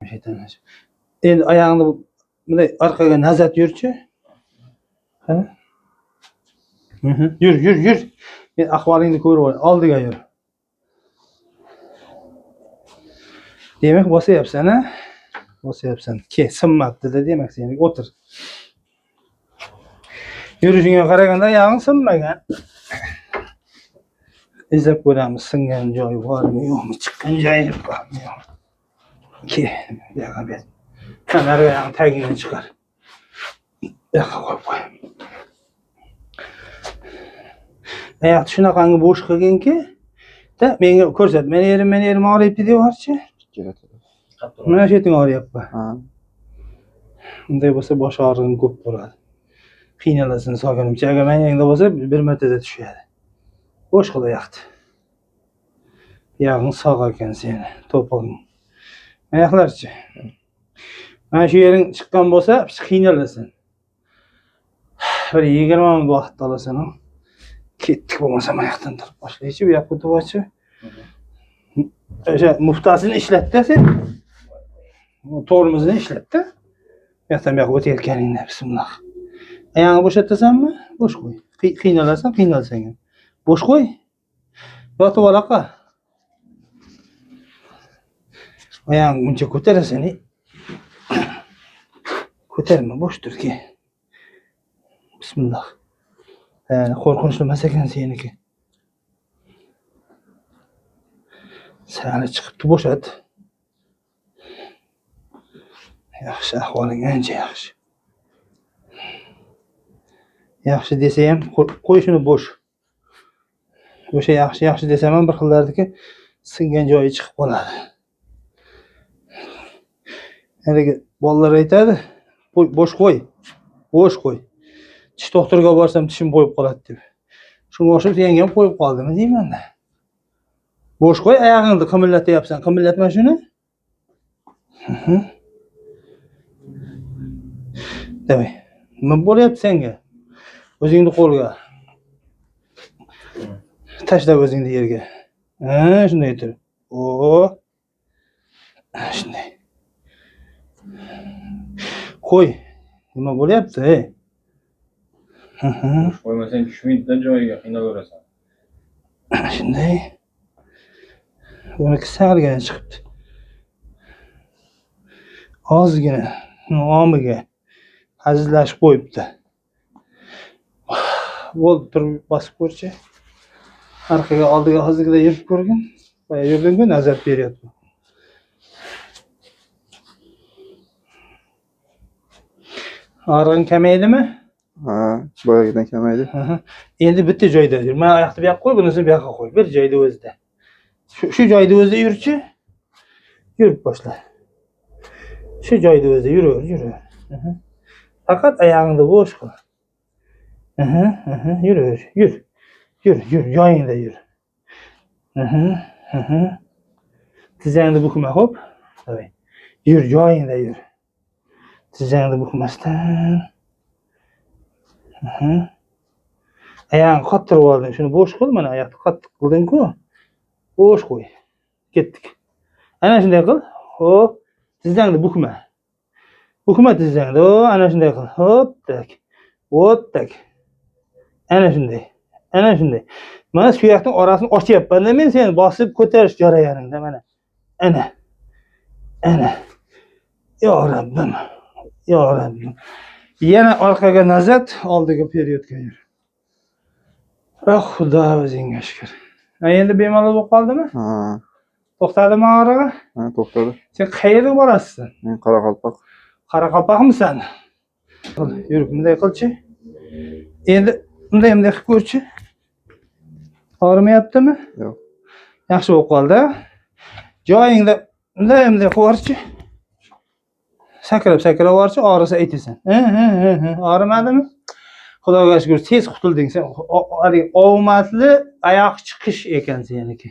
şeytan. Endi oyog'ingni bunday orqaga nazat yurchi. Ha? Yur. Men ahvolingni ko'rib olaman. Oldiga yur. Demak, bosyapsan, ha? Bosyapsan. Ke, sinmabdi-da demak sen. O'tir. Yurishingga qaraganda oyog'ing sinmagan. İzlab ko'ramiz, singan joyi bormi, yo'qmi, chiqqan joyi bormi, yo'qmi. Ke, bu yoqqa ber. Narigi oyog'ing tagidan chiqar. Bu yoqqa qo'yib qo'y. Oyoqni shunaqangi bo'sh qilginki, menga ko'rsat. Meni yerim og'riyapti deyorchi. Mana shu yeting og'riyapti. Ha. Unday bo'lsa bosh og'rig'ing ko'p bo'ladi. Qiynalasan so'kinimcha. Agar men yangda bo'lsa, bir martada tushadi. Bo'sh qil oyoqni. Oyog'ing sog' ekan seni, to'pig'ing. Oyoqlarchi. Mana shu yering chiqqan bo'lsa, qiynalasan. Bir 20 minut vaqt olasan. Ketdik bo'lmasa oyoqdan turib boshlaychi, bu yoqqa o'tibchi. O'sha muftasini ishlatdi sen. To'g'rimizni ishlatdi. Bu yoqdan bu yoqqa o'tayotganingda bismillah. Oyog'ingni bo'shatasanmi? Bo'sh qo'y. Qiynalsan ham. Bo'sh qo'y. Yotib olaqa. Oyog'ingni buncha ko'tarasan. Ko'tarma, bo'sh tur ke. Bismillah. Qo'rqinchli emas ekan seniki. Sali chiqibdi, bo'shat. Yaxshi, ahvoling ancha yaxshi. Yaxshi desa ham qo'y shuni bo'sh. O'sha yaxshi desam ham bir xillardiki singan joyi chiqib qoladi. Haligi bolalar aytadi, bo'sh qo'y. Bo'sh qo'y. Tish doktoriga borsam tishim qo'yib qoladi deb. Shunga o'xshab senga ham qo'yib qoldimi deyman-da. Bo'sh qo'y, oyog'ingni qimillatyapsan. Qimillatma shuni. Davay. Nima bo'lyapti senga? O'zingni qo'lga. Tashla o'zingni yerga. Shunday tur. Shunday. Qo'y. Nima bo'lyapti? Qo'ymasang tushmaydigan joyiga qiynalaversan. Shunday. Buniki salgina chiqibdi. Ozgina nomiga azizlashib qo'yibdi. Bo'ldi, turib bosib ko'rchi. Orqaga oldiga hozirgida yurib ko'rgin. Boya yurding-ku, nazar beryapti. Og'rig'ing kamaydimi? Ha, boyagidan kamaydi. Endi bitta joyda yur. Mana oyoqni bu yoqqa qo'y, bunisini bu yoqqa qo'y. Bir joyda o'zida. Shu joyda o'zida yurchi. Yurib boshla. Shu joyda o'zida yuraver. Faqat oyog'ingni bo'sh qil. Yuraver. Yur, joyingda yur. Tizangni bukma, xo'p? Davay. Yur, joyingda yur. Tizangni bukmasdan. Oyog'ingni qattirib olding. Shuni bo'sh qil, mana oyoqni qattiq qilding-ku. Bo'sh qo'y. Ketdik. Ana shunday qil. Xo'p, tizangni bukma. Bukma tizangni. Ana shunday qil. Hop, tak. O'ttak. Ana shunday. Mana shu yoqning orasini ochyapman-da men seni bosib ko'tarish jarayoningda mana. Ana. Yo Rabbim. Yana orqaga nazat, oldiga periodga yur. Xudo o'zingga shukr. Endi bemalol bo'lib qoldimi? Ha. To'xtadimi og'rig'i? Ha, to'xtadi. Sen qayerga borasiz? Men Qoraqalpoq. Qoraqalpoqmisan? Yurib, bunday qilchi. Endi bunday qilib ko'rchi. Og'rimayaptimi? Yo'q. Yaxshi bo'lib qoldi. Joyingda bunday qo'yarchi. Sakrab yuborchi, og'risa aytasan. Og'rimadimi? Xudoga shukr, tez qutulding sen. Omadli oyoq chiqish ekan seniki.